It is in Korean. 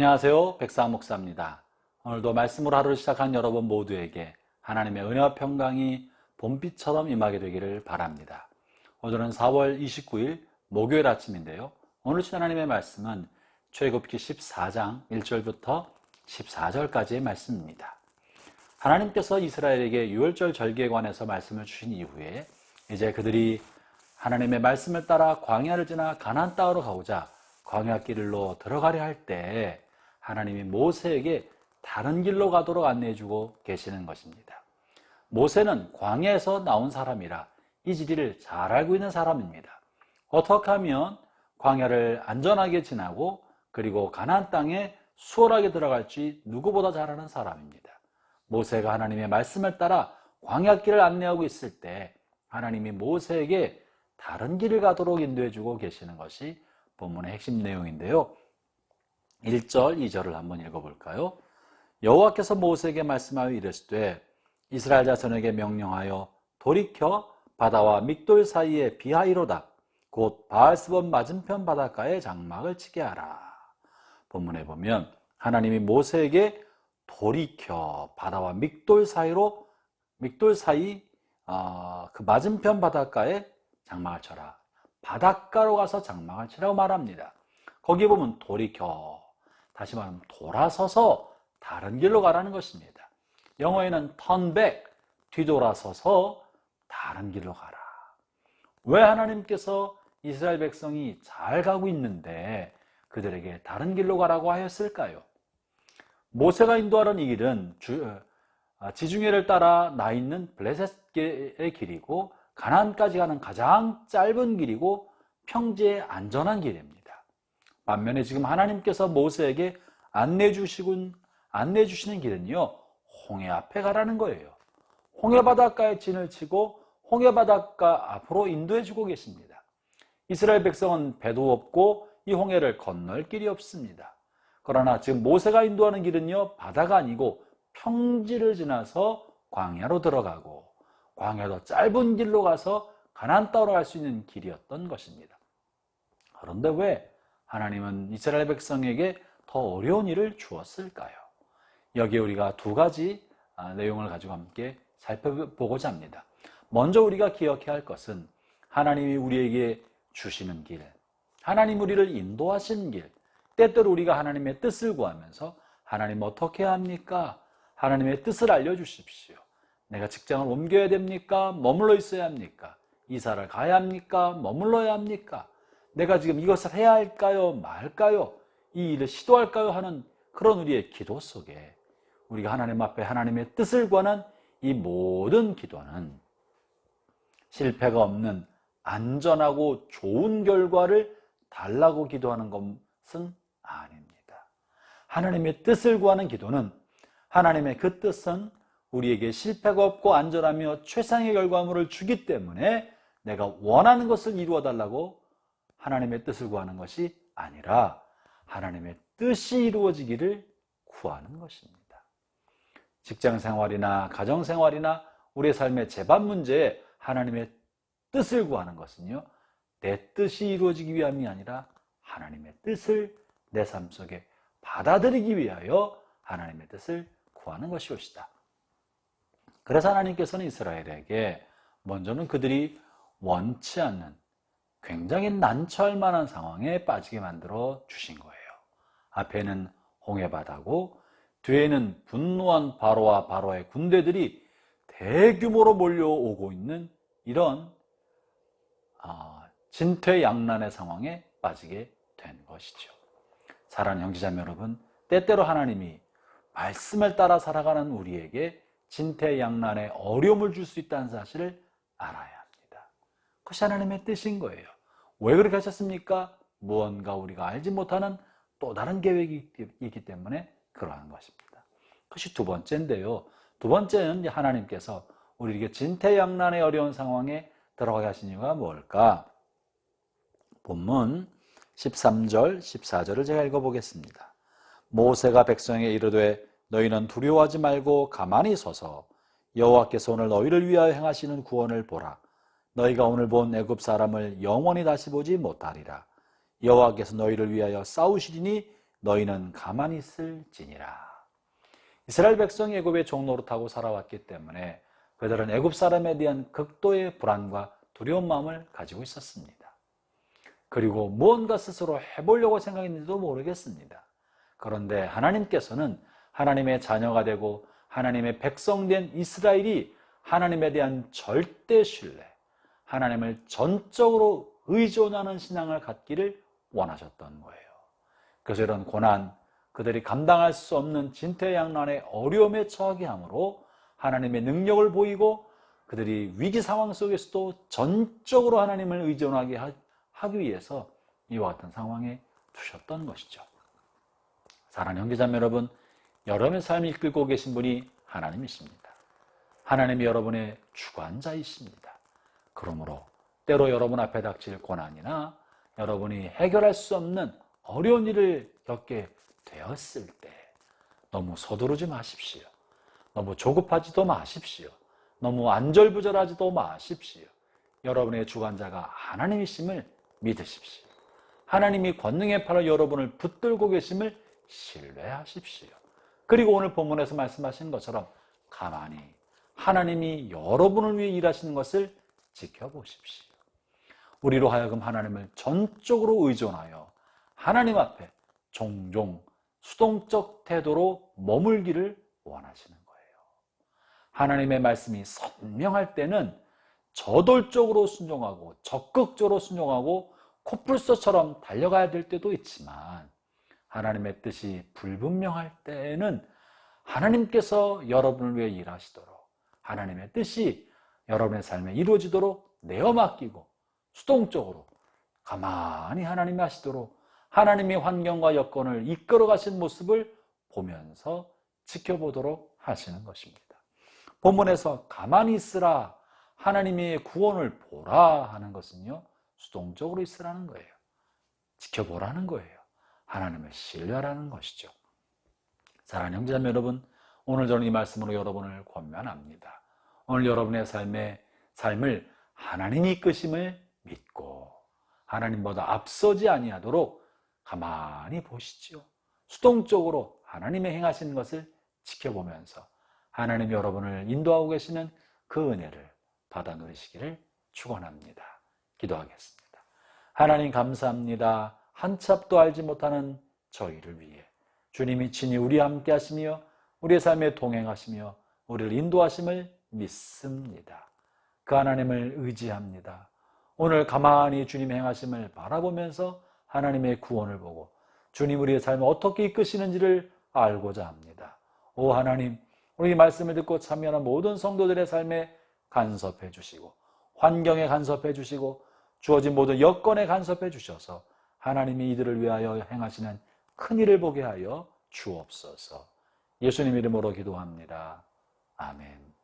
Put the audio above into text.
안녕하세요. 백상 목사입니다. 오늘도 말씀으로 하루를 시작한 여러분 모두에게 하나님의 은혜와 평강이 봄비처럼 임하게 되기를 바랍니다. 오늘은 4월 29일 목요일 아침인데요. 오늘 주신 하나님의 말씀은 출애굽기 14장 1절부터 14절까지의 말씀입니다. 하나님께서 이스라엘에게 유월절 절기에 관해서 말씀을 주신 이후에 이제 그들이 하나님의 말씀을 따라 광야를 지나 가나안 땅으로 가고자 광야길로 들어가려 할 때 하나님이 모세에게 다른 길로 가도록 안내해주고 계시는 것입니다. 모세는 광야에서 나온 사람이라 이 지리를 잘 알고 있는 사람입니다. 어떻게 하면 광야를 안전하게 지나고 그리고 가나안 땅에 수월하게 들어갈지 누구보다 잘 아는 사람입니다. 모세가 하나님의 말씀을 따라 광야길을 안내하고 있을 때 하나님이 모세에게 다른 길을 가도록 인도해주고 계시는 것이 본문의 핵심 내용인데요. 1절, 2절을 한번 읽어볼까요? 여호와께서 모세에게 말씀하여 이르시되 이스라엘 자손에게 명령하여 돌이켜 바다와 믹돌 사이에 비하이로다 곧 바알스본 맞은편 바닷가에 장막을 치게 하라. 본문에 보면 하나님이 모세에게 돌이켜 바다와 믹돌 사이 그 맞은편 바닷가에 장막을 쳐라. 바닷가로 가서 장막을 치라고 말합니다. 거기 보면 돌이켜, 다시 말하면 돌아서서 다른 길로 가라는 것입니다. 영어에는 turn back, 뒤돌아서서 다른 길로 가라. 왜 하나님께서 이스라엘 백성이 잘 가고 있는데 그들에게 다른 길로 가라고 하였을까요? 모세가 인도하는 이 길은 지중해를 따라 나 있는 블레셋의 길이고 가나안까지 가는 가장 짧은 길이고 평지에 안전한 길입니다. 반면에 지금 하나님께서 모세에게 안내해 주시는 길은요, 홍해 앞에 가라는 거예요. 홍해 바닷가에 진을 치고 홍해 바닷가 앞으로 인도해 주고 계십니다. 이스라엘 백성은 배도 없고 이 홍해를 건널 길이 없습니다. 그러나 지금 모세가 인도하는 길은요, 바다가 아니고 평지를 지나서 광야로 들어가고 광야도 짧은 길로 가서 가나안 땅으로 갈 수 있는 길이었던 것입니다. 그런데 왜 하나님은 이스라엘 백성에게 더 어려운 일을 주었을까요? 여기에 우리가 두 가지 내용을 가지고 함께 살펴보고자 합니다. 먼저 우리가 기억해야 할 것은 하나님이 우리에게 주시는 길, 하나님 우리를 인도하시는 길, 때때로 우리가 하나님의 뜻을 구하면서 하나님 어떻게 해야 합니까? 하나님의 뜻을 알려주십시오. 내가 직장을 옮겨야 됩니까? 머물러 있어야 합니까? 이사를 가야 합니까? 머물러야 합니까? 내가 지금 이것을 해야 할까요? 말까요? 이 일을 시도할까요? 하는 그런 우리의 기도 속에 우리가 하나님 앞에 하나님의 뜻을 구하는 이 모든 기도는 실패가 없는 안전하고 좋은 결과를 달라고 기도하는 것은 아닙니다. 하나님의 뜻을 구하는 기도는 하나님의 그 뜻은 우리에게 실패가 없고 안전하며 최상의 결과물을 주기 때문에 내가 원하는 것을 이루어 달라고 하나님의 뜻을 구하는 것이 아니라 하나님의 뜻이 이루어지기를 구하는 것입니다. 직장생활이나 가정생활이나 우리의 삶의 재반 문제에 하나님의 뜻을 구하는 것은요, 내 뜻이 이루어지기 위함이 아니라 하나님의 뜻을 내 삶 속에 받아들이기 위하여 하나님의 뜻을 구하는 것이옵시다. 그래서 하나님께서는 이스라엘에게 먼저는 그들이 원치 않는 굉장히 난처할 만한 상황에 빠지게 만들어 주신 거예요. 앞에는 홍해바다고 뒤에는 분노한 바로와 바로의 군대들이 대규모로 몰려오고 있는 이런 진퇴양난의 상황에 빠지게 된 것이죠. 사랑하는 형제자매 여러분, 때때로 하나님이 말씀을 따라 살아가는 우리에게 진퇴양난의 어려움을 줄 수 있다는 사실을 알아야 합니다. 그것이 하나님의 뜻인 거예요. 왜 그렇게 하셨습니까? 무언가 우리가 알지 못하는 또 다른 계획이 있기 때문에 그러한 것입니다. 그것이 두 번째인데요. 두 번째는 하나님께서 우리에게 진퇴양난의 어려운 상황에 들어가게 하신 이유가 뭘까? 본문 13절, 14절을 제가 읽어보겠습니다. 모세가 백성에게 이르되 너희는 두려워하지 말고 가만히 서서 여호와께서 오늘 너희를 위하여 행하시는 구원을 보라. 너희가 오늘 본 애굽 사람을 영원히 다시 보지 못하리라. 여호와께서 너희를 위하여 싸우시리니 너희는 가만히 있을지니라. 이스라엘 백성이 애굽의 종노릇하고 살아왔기 때문에 그들은 애굽 사람에 대한 극도의 불안과 두려운 마음을 가지고 있었습니다. 그리고 무언가 스스로 해보려고 생각했는지도 모르겠습니다. 그런데 하나님께서는 하나님의 자녀가 되고 하나님의 백성된 이스라엘이 하나님에 대한 절대 신뢰, 하나님을 전적으로 의존하는 신앙을 갖기를 원하셨던 거예요. 그래서 이런 고난, 그들이 감당할 수 없는 진퇴양난의 어려움에 처하게 하므로 하나님의 능력을 보이고 그들이 위기 상황 속에서도 전적으로 하나님을 의존하게 하기 위해서 이와 같은 상황에 두셨던 것이죠. 사랑하는 형제자매 여러분, 여러분의 삶을 이끌고 계신 분이 하나님이십니다. 하나님이 여러분의 주관자이십니다. 그러므로 때로 여러분 앞에 닥칠 고난이나 여러분이 해결할 수 없는 어려운 일을 겪게 되었을 때 너무 서두르지 마십시오. 너무 조급하지도 마십시오. 너무 안절부절하지도 마십시오. 여러분의 주관자가 하나님이심을 믿으십시오. 하나님이 권능의 팔로 여러분을 붙들고 계심을 신뢰하십시오. 그리고 오늘 본문에서 말씀하신 것처럼 가만히 하나님이 여러분을 위해 일하시는 것을 지켜보십시오. 우리로 하여금 하나님을 전적으로 의존하여 하나님 앞에 종종 수동적 태도로 머물기를 원하시는 거예요. 하나님의 말씀이 선명할 때는 저돌적으로 순종하고 적극적으로 순종하고 코뿔소처럼 달려가야 될 때도 있지만 하나님의 뜻이 불분명할 때에는 하나님께서 여러분을 위해 일하시도록 하나님의 뜻이 여러분의 삶에 이루어지도록 내어 맡기고 수동적으로 가만히 하나님이 하시도록 하나님의 환경과 여건을 이끌어 가신 모습을 보면서 지켜보도록 하시는 것입니다. 본문에서 가만히 있으라, 하나님의 구원을 보라 하는 것은요, 수동적으로 있으라는 거예요. 지켜보라는 거예요. 하나님을 신뢰하라는 것이죠. 사랑하는 형제자매 여러분, 오늘 저는 이 말씀으로 여러분을 권면합니다. 오늘 여러분의 삶을 하나님이 이끄심을 믿고 하나님보다 앞서지 아니하도록 가만히 보시지요. 수동적으로 하나님의 행하시는 것을 지켜보면서 하나님이 여러분을 인도하고 계시는 그 은혜를 받아 누리시기를 축원합니다. 기도하겠습니다. 하나님 감사합니다. 한치 앞도 알지 못하는 저희를 위해 주님이 친히 우리와 함께 하시며 우리의 삶에 동행하시며 우리를 인도하심을 믿습니다. 그 하나님을 의지합니다. 오늘 가만히 주님의 행하심을 바라보면서 하나님의 구원을 보고 주님 우리의 삶을 어떻게 이끄시는지를 알고자 합니다. 오 하나님, 우리 말씀을 듣고 참여하는 모든 성도들의 삶에 간섭해 주시고 환경에 간섭해 주시고 주어진 모든 여건에 간섭해 주셔서 하나님이 이들을 위하여 행하시는 큰 일을 보게 하여 주옵소서. 예수님 이름으로 기도합니다. 아멘.